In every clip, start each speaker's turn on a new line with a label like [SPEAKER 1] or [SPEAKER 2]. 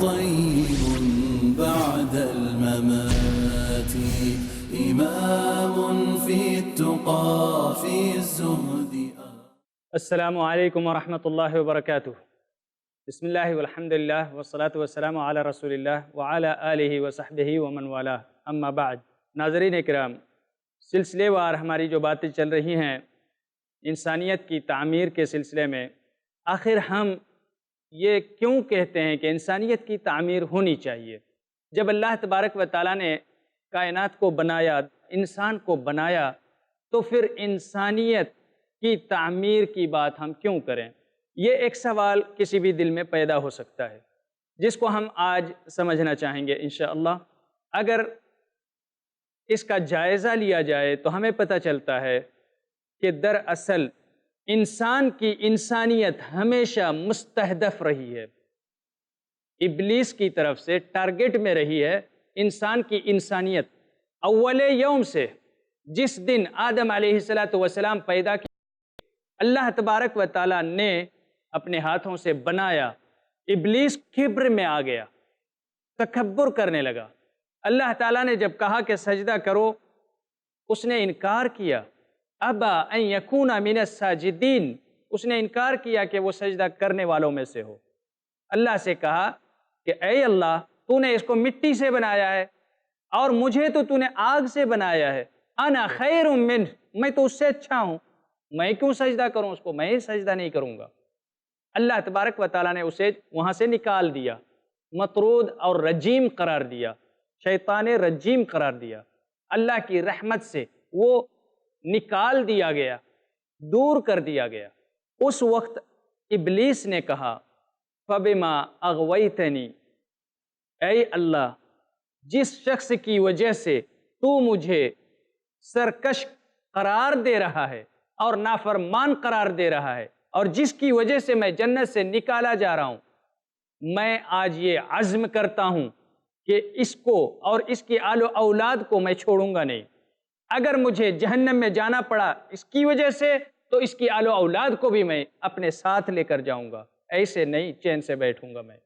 [SPEAKER 1] طيب بعد الممات إمام في التقى في الزهد.
[SPEAKER 2] السلام علیکم ورحمۃ اللہ وبرکاتہ. بسم اللہ والحمد للہ والصلاة والسلام علی رسول اللہ وعلی آلہ وصحبہ ومن والہ، اما بعد. ناظرین اکرام، سلسلے وار ہماری جو باتیں چل رہی ہیں انسانیت کی تعمیر کے سلسلے میں، آخر ہم یہ کیوں کہتے ہیں کہ انسانیت کی تعمیر ہونی چاہیے؟ جب اللہ تبارک و تعالیٰ نے کائنات کو بنایا، انسان کو بنایا، تو پھر انسانیت کی تعمیر کی بات ہم کیوں کریں؟ یہ ایک سوال کسی بھی دل میں پیدا ہو سکتا ہے، جس کو ہم آج سمجھنا چاہیں گے انشاءاللہ. اگر اس کا جائزہ لیا جائے تو ہمیں پتہ چلتا ہے کہ دراصل انسان کی انسانیت ہمیشہ مستہدف رہی ہے، ابلیس کی طرف سے ٹارگٹ میں رہی ہے انسان کی انسانیت. اول یوم سے، جس دن آدم علیہ السلام پیدا کیا، اللہ تبارک و تعالیٰ نے اپنے ہاتھوں سے بنایا. ابلیس کبر میں آ گیا، تکبر کرنے لگا. اللہ تعالیٰ نے جب کہا کہ سجدہ کرو، اس نے انکار کیا. ابا ان یکون من الساجدین، اس نے انکار کیا کہ وہ سجدہ کرنے والوں میں سے ہو. اللہ سے کہا کہ اے اللہ، تو نے اس کو مٹی سے بنایا ہے اور مجھے تو نے آگ سے بنایا ہے. انا خیر منہ، میں تو اس سے اچھا ہوں، میں کیوں سجدہ کروں اس کو؟ میں سجدہ نہیں کروں گا. اللہ تبارک و تعالیٰ نے اسے وہاں سے نکال دیا، مطرود اور رجیم قرار دیا، شیطان رجیم قرار دیا. اللہ کی رحمت سے وہ نکال دیا گیا، دور کر دیا گیا. اس وقت ابلیس نے کہا فَبِمَا أَغْوَيْتَنِي، اے اللہ، جس شخص کی وجہ سے تو مجھے سرکش قرار دے رہا ہے اور نافرمان قرار دے رہا ہے، اور جس کی وجہ سے میں جنت سے نکالا جا رہا ہوں، میں آج یہ عزم کرتا ہوں کہ اس کو اور اس کی آل و اولاد کو میں چھوڑوں گا نہیں. اگر مجھے جہنم میں جانا پڑا اس کی وجہ سے، تو اس کی آل و اولاد کو بھی میں اپنے ساتھ لے کر جاؤں گا، ایسے نہیں چین سے بیٹھوں گا میں.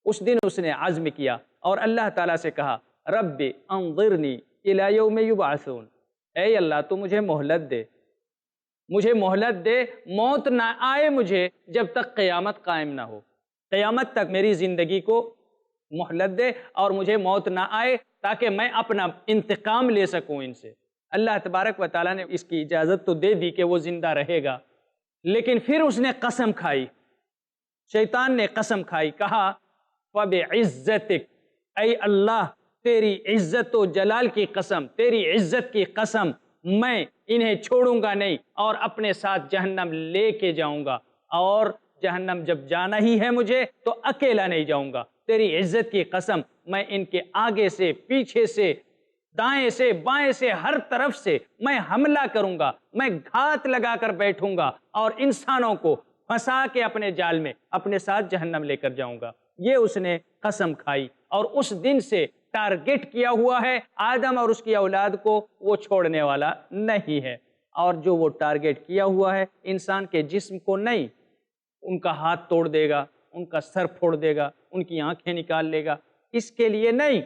[SPEAKER 2] اس دن اس نے عزم کیا اور اللہ تعالیٰ سے کہا رب انظرنی الی یوم یبعثون، اے اللہ تو مجھے مہلت دے، مجھے مہلت دے، موت نہ آئے مجھے جب تک قیامت قائم نہ ہو. قیامت تک میری زندگی کو مہلت دے اور مجھے موت نہ آئے، تاکہ میں اپنا انتقام لے سکوں ان سے. اللہ تبارک و تعالیٰ نے اس کی اجازت تو دے دی کہ وہ زندہ رہے گا، لیکن پھر اس نے قسم کھائی، شیطان نے قسم کھائی، کہا فَبِعِزَّتِكَ، اے اللہ تیری عزت و جلال کی قسم، تیری عزت کی قسم، میں انہیں چھوڑوں گا نہیں اور اپنے ساتھ جہنم لے کے جاؤں گا. اور جہنم جب جانا ہی ہے مجھے تو اکیلا نہیں جاؤں گا. تیری عزت کی قسم، میں ان کے آگے سے، پیچھے سے، دائیں سے، بائیں سے، ہر طرف سے میں حملہ کروں گا، میں گھات لگا کر بیٹھوں گا اور انسانوں کو پھنسا کے اپنے جال میں اپنے ساتھ جہنم لے کر جاؤں گا. یہ اس نے قسم کھائی اور اس دن سے ٹارگٹ کیا ہوا ہے آدم اور اس کی اولاد کو، وہ چھوڑنے والا نہیں ہے. اور جو وہ ٹارگٹ کیا ہوا ہے انسان کے جسم کو نہیں، ان کا ہاتھ توڑ دے گا، ان کا سر پھوڑ دے گا، ان کی آنکھیں نکال لے گا، اس کے لیے نہیں.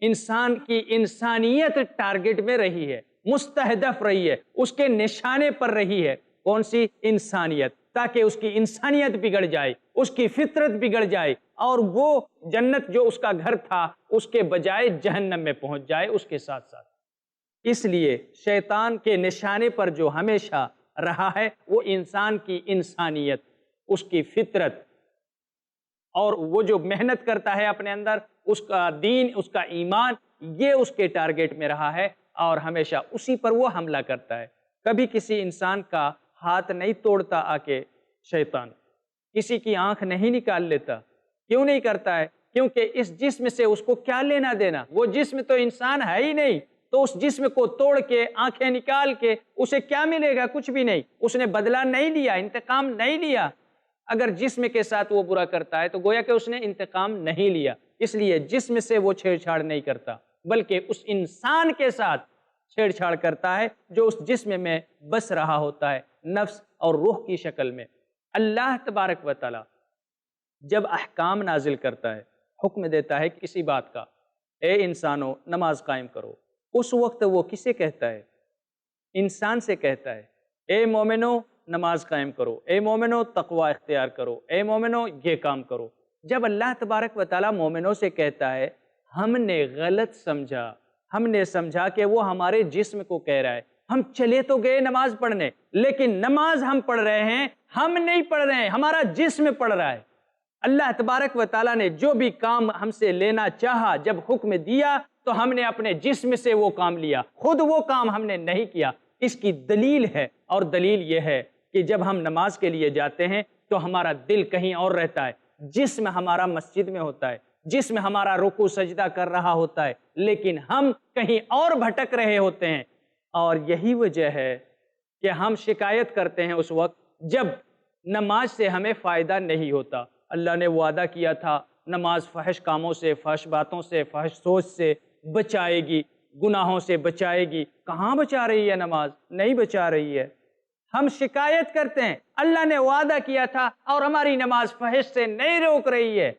[SPEAKER 2] انسان کی انسانیت ٹارگٹ میں رہی ہے، مستہدف رہی ہے، اس کے نشانے پر رہی ہے. کون سی؟ انسانیت، تاکہ اس کی انسانیت بگڑ جائے، اس کی فطرت بگڑ جائے اور وہ جنت جو اس کا گھر تھا اس کے بجائے جہنم میں پہنچ جائے اس کے ساتھ ساتھ. اس لیے شیطان کے نشانے پر جو ہمیشہ رہا ہے وہ انسان کی انسانیت، اس کی فطرت، اور وہ جو محنت کرتا ہے اپنے اندر، اس کا دین، اس کا ایمان، یہ اس کے ٹارگٹ میں رہا ہے اور ہمیشہ اسی پر وہ حملہ کرتا ہے. کبھی کسی انسان کا ہاتھ نہیں توڑتا آ کے شیطان، کسی کی آنکھ نہیں نکال لیتا. کیوں نہیں کرتا ہے؟ کیونکہ اس جسم سے اس کو کیا لینا دینا؟ وہ جسم تو انسان ہے ہی نہیں، تو اس جسم کو توڑ کے، آنکھیں نکال کے اسے کیا ملے گا؟ کچھ بھی نہیں. اس نے بدلہ نہیں لیا، انتقام نہیں لیا. اگر جسم کے ساتھ وہ برا کرتا ہے تو گویا کہ اس نے انتقام نہیں لیا. اس لیے جسم سے وہ چھیڑ چھاڑ نہیں کرتا، بلکہ اس انسان کے ساتھ چھیڑ چھاڑ کرتا ہے جو اس جسم میں بس رہا ہوتا ہے، نفس اور روح کی شکل میں. اللہ تبارک و تعالی جب احکام نازل کرتا ہے، حکم دیتا ہے کسی بات کا، اے انسانوں نماز قائم کرو، اس وقت وہ کسے کہتا ہے؟ انسان سے کہتا ہے، اے مومنو نماز قائم کرو، اے مومنو تقوی اختیار کرو، اے مومنو یہ کام کرو۔ جب اللہ تبارک و تعالیٰ مومنوں سے کہتا ہے، ہم نے غلط سمجھا، ہم نے سمجھا کہ وہ ہمارے جسم کو کہہ رہا ہے، ہم چلے تو گئے نماز پڑھنے، لیکن نماز ہم پڑھ رہے ہیں، ہم نہیں پڑھ رہے ہیں، ہمارا جسم پڑھ رہا ہے۔ اللہ تبارک و تعالیٰ نے جو بھی کام ہم سے لینا چاہا، جب حکم دیا تو ہم نے اپنے جسم سے وہ کام لیا، خود وہ کام ہم نے نہیں کیا۔ اس کی دلیل ہے، اور دلیل یہ ہے کہ جب ہم نماز کے لیے جاتے ہیں تو ہمارا دل کہیں اور رہتا ہے، جسم ہمارا مسجد میں ہوتا ہے، جسم ہمارا رکوع سجدہ کر رہا ہوتا ہے، لیکن ہم کہیں اور بھٹک رہے ہوتے ہیں۔ اور یہی وجہ ہے کہ ہم شکایت کرتے ہیں اس وقت جب نماز سے ہمیں فائدہ نہیں ہوتا۔ اللہ نے وعدہ کیا تھا نماز فحش کاموں سے، فحش باتوں سے، فحش سوچ سے بچائے گی، گناہوں سے بچائے گی۔ کہاں بچا رہی ہے نماز؟ نہیں بچا رہی ہے۔ ہم شکایت کرتے ہیں اللہ نے وعدہ کیا تھا اور ہماری نماز فحش سے نہیں روک رہی ہے،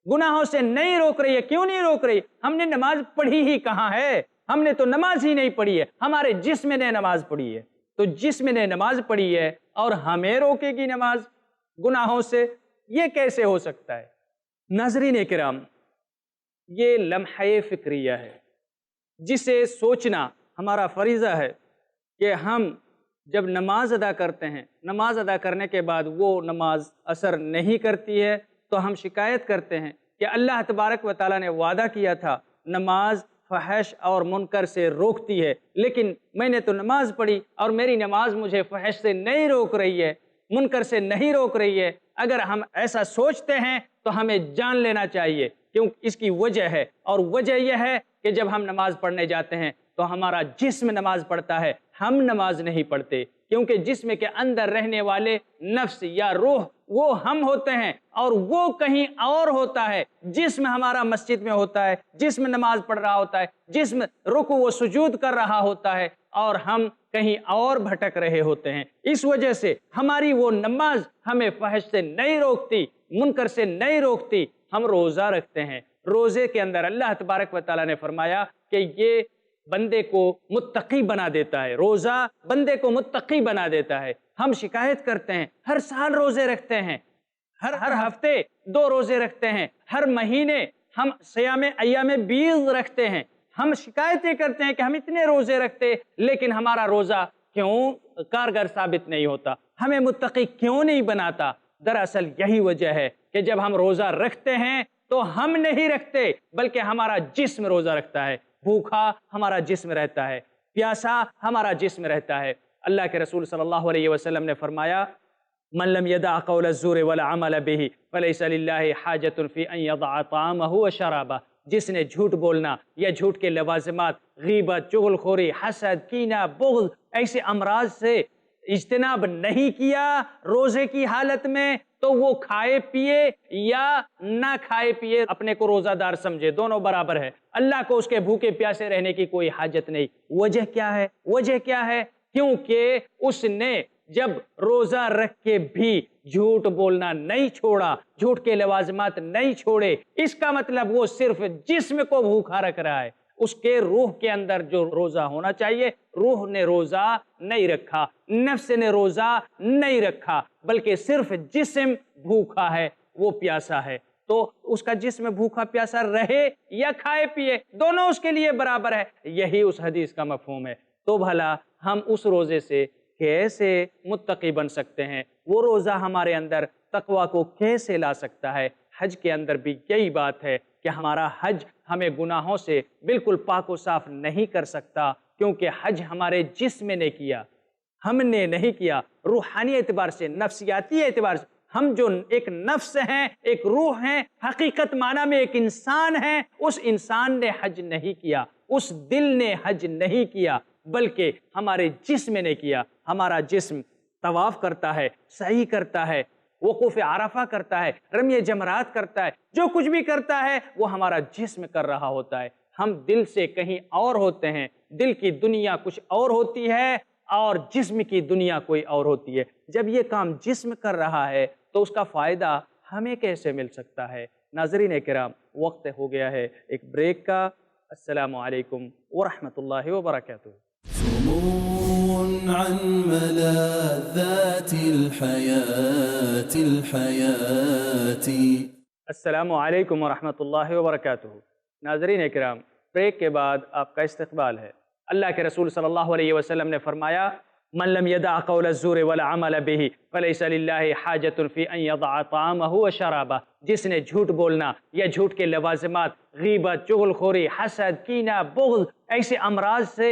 [SPEAKER 2] گناہوں سے نہیں روک رہی ہے۔ کیوں نہیں روک رہی؟ ہم نے نماز پڑھی ہی کہاں ہے؟ ہم نے تو نماز ہی نہیں پڑھی ہے، ہمارے جسم نے نماز پڑھی ہے۔ تو جسم نے نماز پڑھی ہے اور ہمیں روکے گی نماز گناہوں سے؟ یہ کیسے ہو سکتا ہے؟ ناظرین کرام، یہ لمحہ فکریہ ہے جسے سوچنا ہمارا فریضہ ہے کہ ہم جب نماز ادا کرتے ہیں، نماز ادا کرنے کے بعد وہ نماز اثر نہیں کرتی ہے تو ہم شکایت کرتے ہیں کہ اللہ تبارک و تعالیٰ نے وعدہ کیا تھا نماز فحش اور منکر سے روکتی ہے، لیکن میں نے تو نماز پڑھی اور میری نماز مجھے فحش سے نہیں روک رہی ہے، منکر سے نہیں روک رہی ہے۔ اگر ہم ایسا سوچتے ہیں تو ہمیں جان لینا چاہیے، کیوں اس کی وجہ ہے، اور وجہ یہ ہے کہ جب ہم نماز پڑھنے جاتے ہیں تو ہمارا جسم نماز پڑھتا ہے، ہم نماز نہیں پڑھتے، کیونکہ جسم کے اندر رہنے والے نفس یا روح وہ ہم ہوتے ہیں اور وہ کہیں اور ہوتا ہے۔ جسم ہمارا مسجد میں ہوتا ہے، جسم نماز پڑھ رہا ہوتا ہے، جسم رکوع و سجود کر رہا ہوتا ہے، اور ہم کہیں اور بھٹک رہے ہوتے ہیں۔ اس وجہ سے ہماری وہ نماز ہمیں فحش سے نہیں روکتی، منکر سے نہیں روکتی۔ ہم روزہ رکھتے ہیں، روزے کے اندر اللہ تبارک و تعالیٰ نے فرمایا کہ یہ بندے کو متقی بنا دیتا ہے، روزہ بندے کو متقی بنا دیتا ہے۔ ہم شکایت کرتے ہیں، ہر سال روزے رکھتے ہیں، ہر ہفتے 2 روزے رکھتے ہیں، ہر مہینے ہم صیام ایام بیض رکھتے ہیں۔ ہم شکایتیں کرتے ہیں کہ ہم اتنے روزے رکھتے لیکن ہمارا روزہ کیوں کارگر ثابت نہیں ہوتا، ہمیں متقی کیوں نہیں بناتا؟ دراصل یہی وجہ ہے کہ جب ہم روزہ رکھتے ہیں تو ہم نہیں رکھتے بلکہ ہمارا جسم روزہ رکھتا ہے، بھوکا ہمارا جسم رہتا ہے، پیاسا ہمارا جسم رہتا ہے۔ اللہ کے رسول صلی اللہ علیہ وسلم نے فرمایا من لم يدع قول الزور والعمل به فليس لله حاجة في ان يضع طعامه وشرابه۔ جس نے جھوٹ بولنا یا جھوٹ کے لوازمات، غیبت، چغل خوری، حسد، کینہ، بغض، ایسے امراض سے اجتناب نہیں کیا روزے کی حالت میں، تو وہ کھائے پیے یا نہ کھائے پیے اپنے کو روزہ دار سمجھے، دونوں برابر ہے۔ اللہ کو اس کے بھوکے پیاسے رہنے کی کوئی حاجت نہیں۔ وجہ کیا ہے؟ وجہ کیا ہے؟ کیونکہ اس نے جب روزہ رکھ کے بھی جھوٹ بولنا نہیں چھوڑا، جھوٹ کے لوازمات نہیں چھوڑے، اس کا مطلب وہ صرف جسم کو بھوکا رکھ رہا ہے، اس کے روح کے اندر جو روزہ ہونا چاہیے روح نے روزہ نہیں رکھا، نفس نے روزہ نہیں رکھا، بلکہ صرف جسم بھوکا ہے، وہ پیاسا ہے۔ تو اس کا جسم بھوکا پیاسا رہے یا کھائے پیے، دونوں اس کے لیے برابر ہے۔ یہی اس حدیث کا مفہوم ہے۔ تو بھلا ہم اس روزے سے کیسے متقی بن سکتے ہیں؟ وہ روزہ ہمارے اندر تقوی کو کیسے لا سکتا ہے؟ حج کے اندر بھی یہی بات ہے کہ ہمارا حج ہمیں گناہوں سے بالکل پاک و صاف نہیں کر سکتا، کیونکہ حج ہمارے جسم نے کیا، ہم نے نہیں کیا۔ روحانی اعتبار سے، نفسیاتی اعتبار سے ہم جو ایک نفس ہیں، ایک روح ہیں، حقیقت معنی میں ایک انسان ہیں، اس انسان نے حج نہیں کیا، اس دل نے حج نہیں کیا، بلکہ ہمارے جسم نے کیا۔ ہمارا جسم طواف کرتا ہے، سعی کرتا ہے، وقوف عرفہ کرتا ہے، رمی جمرات کرتا ہے، جو کچھ بھی کرتا ہے وہ ہمارا جسم کر رہا ہوتا ہے۔ ہم دل سے کہیں اور ہوتے ہیں، دل کی دنیا کچھ اور ہوتی ہے اور جسم کی دنیا کوئی اور ہوتی ہے۔ جب یہ کام جسم کر رہا ہے تو اس کا فائدہ ہمیں کیسے مل سکتا ہے؟ ناظرین کرام، وقت ہو گیا ہے ایک بریک کا۔ السلام علیکم ورحمۃ اللہ وبرکاتہ۔
[SPEAKER 1] سمو عن ملاذات الحياة
[SPEAKER 2] السلام علیکم ورحمۃ اللہ وبرکاتہ۔ ناظرین کرام، بریک کے بعد آپ کا استقبال ہے۔ اللہ کے رسول صلی اللہ علیہ وسلم نے فرمایا، من لم يدع قول الزور والعمل به فليس لله حاجة في ان يضع طعامه وشرابه۔ جس نے جھوٹ بولنا یا جھوٹ کے لوازمات، غیبت، چغل خوری، حسد، کینہ، بغض، ایسے امراض سے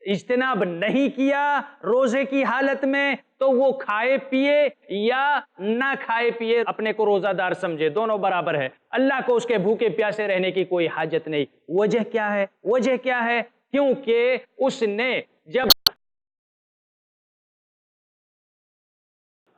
[SPEAKER 2] اجتناب نہیں کیا روزے کی حالت میں، تو وہ کھائے پیے یا نہ کھائے پیے اپنے کو روزہ دار سمجھے، دونوں برابر ہے۔ اللہ کو اس کے بھوکے پیاسے رہنے کی کوئی حاجت نہیں۔ وجہ کیا ہے؟ وجہ کیا ہے؟ کیونکہ اس نے جب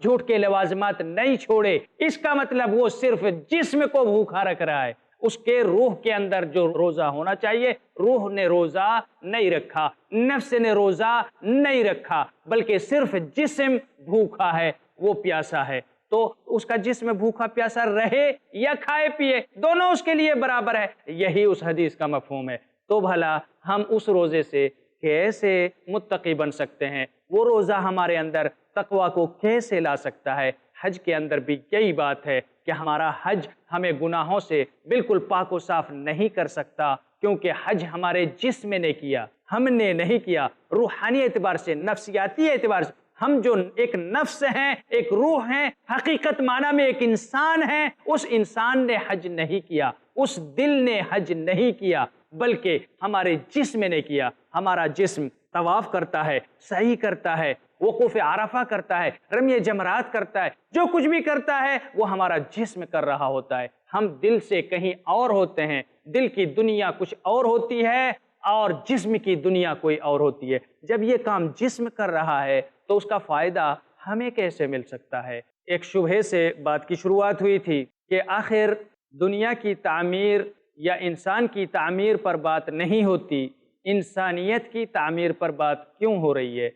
[SPEAKER 2] جھوٹ کے لوازمات نہیں چھوڑے، اس کا مطلب وہ صرف جسم کو بھوکا رکھ رہا ہے، اس کے روح کے اندر جو روزہ ہونا چاہیے، روح نے روزہ نہیں رکھا، نفس نے روزہ نہیں رکھا، بلکہ صرف جسم بھوکا ہے، وہ پیاسا ہے۔ تو اس کا جسم بھوکا پیاسا رہے یا کھائے پیے، دونوں اس کے لیے برابر ہے۔ یہی اس حدیث کا مفہوم ہے۔ تو بھلا ہم اس روزے سے کیسے متقی بن سکتے ہیں؟ وہ روزہ ہمارے اندر تقوی کو کیسے لا سکتا ہے؟ حج کے اندر بھی یہی بات ہے کہ ہمارا حج ہمیں گناہوں سے بالکل پاک و صاف نہیں کر سکتا، کیونکہ حج ہمارے جسم نے کیا، ہم نے نہیں کیا۔ روحانی اعتبار سے، نفسیاتی اعتبار سے ہم جو ایک نفس ہیں، ایک روح ہیں، حقیقت معنی میں ایک انسان ہیں، اس انسان نے حج نہیں کیا، اس دل نے حج نہیں کیا، بلکہ ہمارے جسم نے کیا۔ ہمارا جسم طواف کرتا ہے، سعی کرتا ہے، وقوف عرفہ کرتا ہے، رمی جمرات کرتا ہے، جو کچھ بھی کرتا ہے وہ ہمارا جسم کر رہا ہوتا ہے۔ ہم دل سے کہیں اور ہوتے ہیں، دل کی دنیا کچھ اور ہوتی ہے اور جسم کی دنیا کوئی اور ہوتی ہے۔ جب یہ کام جسم کر رہا ہے تو اس کا فائدہ ہمیں کیسے مل سکتا ہے؟ ایک شبہے سے بات کی شروعات ہوئی تھی کہ آخر دنیا کی تعمیر یا انسان کی تعمیر پر بات نہیں ہوتی، انسانیت کی تعمیر پر بات کیوں ہو رہی ہے؟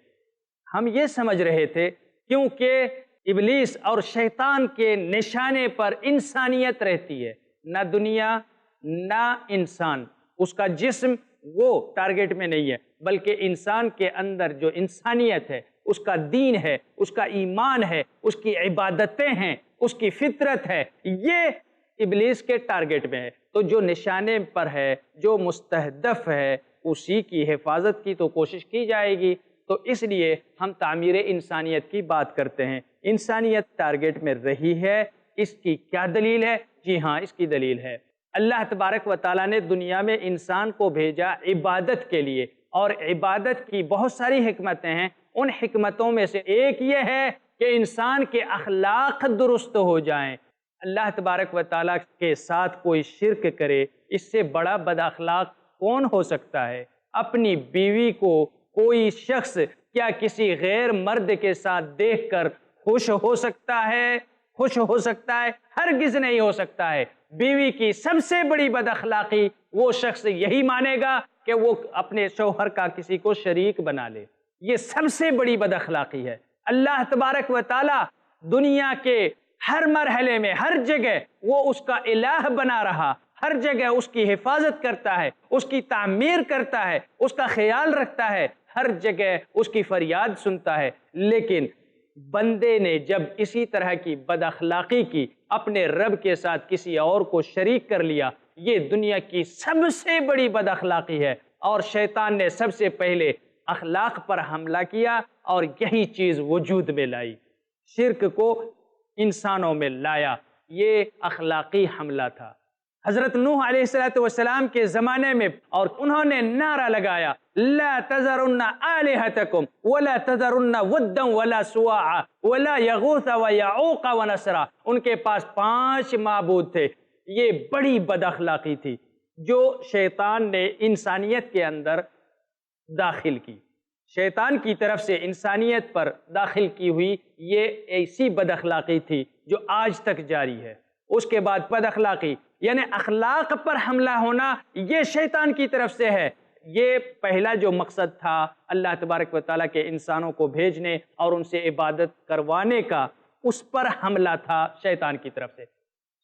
[SPEAKER 2] ہم یہ سمجھ رہے تھے کیونکہ ابلیس اور شیطان کے نشانے پر انسانیت رہتی ہے، نہ دنیا نہ انسان۔ اس کا جسم وہ ٹارگٹ میں نہیں ہے، بلکہ انسان کے اندر جو انسانیت ہے، اس کا دین ہے، اس کا ایمان ہے، اس کی عبادتیں ہیں، اس کی فطرت ہے، یہ ابلیس کے ٹارگٹ میں ہے۔ تو جو نشانے پر ہے، جو مستہدف ہے، اسی کی حفاظت کی تو کوشش کی جائے گی۔ تو اس لیے ہم تعمیر انسانیت کی بات کرتے ہیں۔ انسانیت ٹارگٹ میں رہی ہے، اس کی کیا دلیل ہے؟ جی ہاں، اس کی دلیل ہے، اللہ تبارک و تعالیٰ نے دنیا میں انسان کو بھیجا عبادت کے لیے، اور عبادت کی بہت ساری حکمتیں ہیں۔ ان حکمتوں میں سے ایک یہ ہے کہ انسان کے اخلاق درست ہو جائیں۔ اللہ تبارک و تعالیٰ کے ساتھ کوئی شرک کرے، اس سے بڑا بد اخلاق کون ہو سکتا ہے؟ اپنی بیوی کو کوئی شخص کیا کسی غیر مرد کے ساتھ دیکھ کر خوش ہو سکتا ہے؟ خوش ہو سکتا ہے؟ ہرگز نہیں ہو سکتا ہے۔ بیوی کی سب سے بڑی بد اخلاقی وہ شخص یہی مانے گا کہ وہ اپنے شوہر کا کسی کو شریک بنا لے، یہ سب سے بڑی بد اخلاقی ہے۔ اللہ تبارک و تعالی دنیا کے ہر مرحلے میں، ہر جگہ وہ اس کا الہ بنا رہا، ہر جگہ اس کی حفاظت کرتا ہے، اس کی تعمیر کرتا ہے، اس کا خیال رکھتا ہے، ہر جگہ اس کی فریاد سنتا ہے۔ لیکن بندے نے جب اسی طرح کی بد اخلاقی کی، اپنے رب کے ساتھ کسی اور کو شریک کر لیا، یہ دنیا کی سب سے بڑی بد اخلاقی ہے، اور شیطان نے سب سے پہلے اخلاق پر حملہ کیا اور یہی چیز وجود میں لائی، شرک کو انسانوں میں لایا، یہ اخلاقی حملہ تھا۔ حضرت نوح علیہ السلام کے زمانے میں، اور انہوں نے نعرہ لگایا لا تذرن آلہتکم ولا تذرن ودا ولا سواعا ولا یغوث ویعوق ونسرا۔ ان کے پاس 5 معبود تھے۔ یہ بڑی بد اخلاقی تھی جو شیطان نے انسانیت کے اندر داخل کی، شیطان کی طرف سے انسانیت پر داخل کی ہوئی یہ ایسی بد اخلاقی تھی جو آج تک جاری ہے۔ اس کے بعد بد اخلاقی یعنی اخلاق پر حملہ ہونا، یہ شیطان کی طرف سے ہے۔ یہ پہلا جو مقصد تھا اللہ تبارک و تعالیٰ کے انسانوں کو بھیجنے اور ان سے عبادت کروانے کا، اس پر حملہ تھا شیطان کی طرف سے۔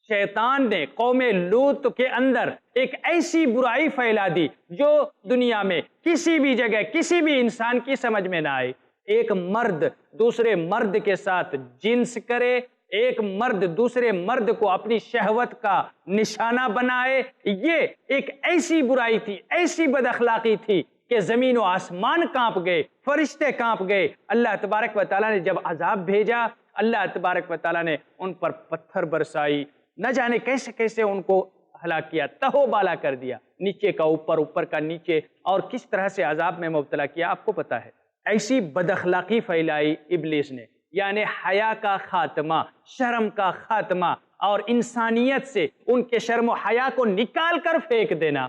[SPEAKER 2] شیطان نے قوم لوط کے اندر ایک ایسی برائی پھیلا دی جو دنیا میں کسی بھی جگہ کسی بھی انسان کی سمجھ میں نہ آئے۔ ایک مرد دوسرے مرد کے ساتھ جنس کرے، ایک مرد دوسرے مرد کو اپنی شہوت کا نشانہ بنائے، یہ ایک ایسی برائی تھی، ایسی بد اخلاقی تھی کہ زمین و آسمان کانپ گئے، فرشتے کانپ گئے۔ اللہ تبارک و تعالیٰ نے جب عذاب بھیجا، اللہ تبارک و تعالیٰ نے ان پر پتھر برسائی، نہ جانے کیسے کیسے ان کو ہلاک کیا، تہو بالا کر دیا، نیچے کا اوپر، اوپر کا نیچے، اور کس طرح سے عذاب میں مبتلا کیا آپ کو پتہ ہے۔ ایسی بد اخلاقی پھیلائی ابلیس نے، یعنی حیا کا خاتمہ، شرم کا خاتمہ، اور انسانیت سے ان کے شرم و حیا کو نکال کر پھینک دینا،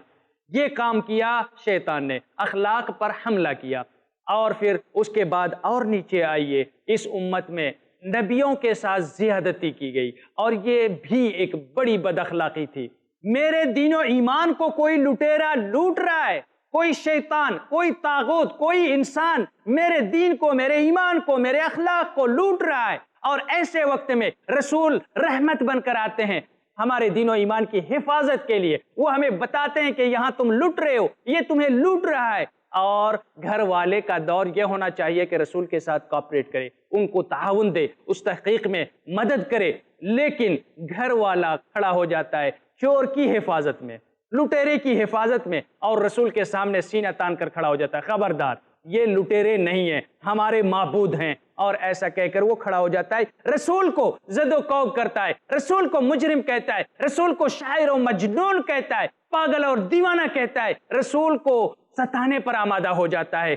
[SPEAKER 2] یہ کام کیا شیطان نے، اخلاق پر حملہ کیا۔ اور پھر اس کے بعد اور نیچے آئیے، اس امت میں نبیوں کے ساتھ زیادتی کی گئی، اور یہ بھی ایک بڑی بد اخلاقی تھی۔ میرے دین و ایمان کو کوئی لٹیرا لوٹ رہا ہے، کوئی شیطان، کوئی طاغوت، کوئی انسان میرے دین کو، میرے ایمان کو، میرے اخلاق کو لوٹ رہا ہے، اور ایسے وقت میں رسول رحمت بن کر آتے ہیں ہمارے دین و ایمان کی حفاظت کے لیے۔ وہ ہمیں بتاتے ہیں کہ یہاں تم لٹ رہے ہو، یہ تمہیں لوٹ رہا ہے۔ اور گھر والے کا دور یہ ہونا چاہیے کہ رسول کے ساتھ کوآپریٹ کرے، ان کو تعاون دے، اس تحقیق میں مدد کرے، لیکن گھر والا کھڑا ہو جاتا ہے چور کی حفاظت میں، لٹیرے کی حفاظت میں، اور رسول کے سامنے سینہ تان کر کھڑا ہو جاتا ہے، خبردار یہ لٹیرے نہیں ہیں، ہمارے معبود ہیں، اور ایسا کہہ کر وہ کھڑا ہو جاتا ہے، رسول کو زد و کوب کرتا ہے، رسول کو مجرم کہتا ہے، رسول کو شاعر و مجنون کہتا ہے، پاگل اور دیوانہ کہتا ہے، رسول کو ستانے پر آمادہ ہو جاتا ہے،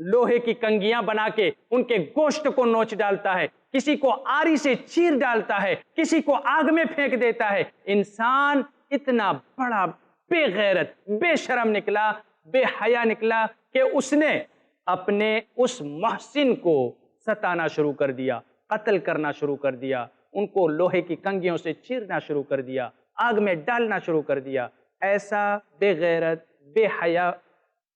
[SPEAKER 2] لوہے کی کنگیاں بنا کے ان کے گوشت کو نوچ ڈالتا ہے، کسی کو آری سے چیر ڈالتا ہے، کسی کو آگ میں پھینک دیتا ہے۔ انسان اتنا بڑا بے غیرت، بے شرم نکلا، بے حیا نکلا کہ اس نے اپنے اس محسن کو ستانا شروع کر دیا، قتل کرنا شروع کر دیا، ان کو لوہے کی کنگیوں سے چیرنا شروع کر دیا، آگ میں ڈالنا شروع کر دیا۔ ایسا بے غیرت، بے حیا،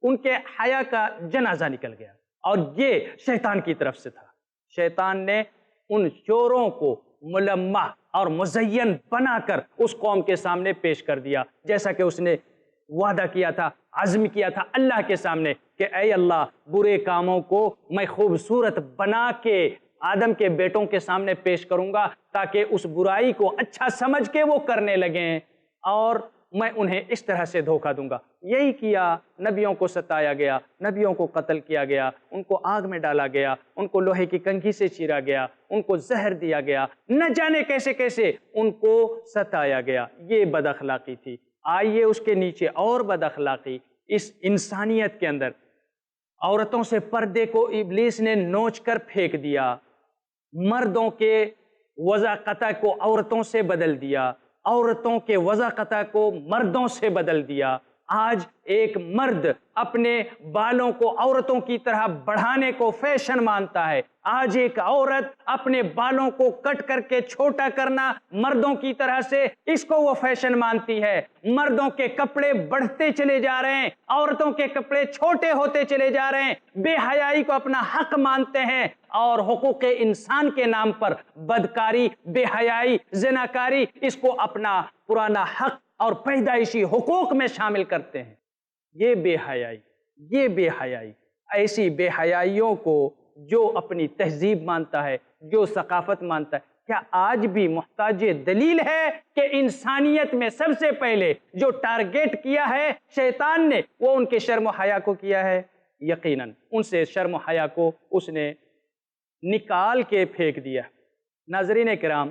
[SPEAKER 2] ان کے حیا کا جنازہ نکل گیا، اور یہ شیطان کی طرف سے تھا۔ شیطان نے ان چوروں کو ملمح اور مزین بنا کر اس قوم کے سامنے پیش کر دیا، جیسا کہ اس نے وعدہ کیا تھا، عزم کیا تھا اللہ کے سامنے کہ اے اللہ، برے کاموں کو میں خوبصورت بنا کے آدم کے بیٹوں کے سامنے پیش کروں گا، تاکہ اس برائی کو اچھا سمجھ کے وہ کرنے لگیں، اور میں انہیں اس طرح سے دھوکہ دوں گا۔ یہی کیا، نبیوں کو ستایا گیا، نبیوں کو قتل کیا گیا، ان کو آگ میں ڈالا گیا، ان کو لوہے کی کنگھی سے چیرا گیا، ان کو زہر دیا گیا، نہ جانے کیسے کیسے ان کو ستایا گیا۔ یہ بد اخلاقی تھی۔ آئیے اس کے نیچے اور بد اخلاقی، اس انسانیت کے اندر عورتوں سے پردے کو ابلیس نے نوچ کر پھینک دیا، مردوں کے وضع قطع کو عورتوں سے بدل دیا، عورتوں کے وضع قطع کو مردوں سے بدل دیا۔ آج ایک مرد اپنے بالوں کو عورتوں کی طرح بڑھانے کو فیشن مانتا ہے، آج ایک عورت اپنے بالوں کو کٹ کر کے چھوٹا کرنا مردوں کی طرح سے، اس کو وہ فیشن مانتی ہے۔ مردوں کے کپڑے بڑھتے چلے جا رہے ہیں، عورتوں کے کپڑے چھوٹے ہوتے چلے جا رہے ہیں، بے حیائی کو اپنا حق مانتے ہیں، اور حقوق انسان کے نام پر بدکاری، بے حیائی، زناکاری، اس کو اپنا پرانا حق اور پیدائشی حقوق میں شامل کرتے ہیں۔ یہ بے حیائی، یہ بے حیائی، ایسی بے حیائیوں کو جو اپنی تہذیب مانتا ہے، جو ثقافت مانتا ہے، کیا آج بھی محتاج دلیل ہے کہ انسانیت میں سب سے پہلے جو ٹارگیٹ کیا ہے شیطان نے، وہ ان کے شرم و حیا کو کیا ہے؟ یقیناً ان سے شرم و حیا کو اس نے نکال کے پھینک دیا۔ ناظرین کرام،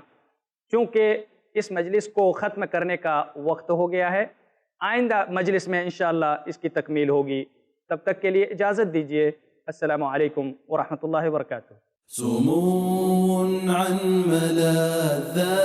[SPEAKER 2] چونکہ اس مجلس کو ختم کرنے کا وقت ہو گیا ہے، آئندہ مجلس میں انشاءاللہ اس کی تکمیل ہوگی۔ تب تک کے لیے اجازت دیجیے۔ السلام علیکم ورحمۃ اللہ وبرکاتہ۔
[SPEAKER 1] سمو عن ملاذات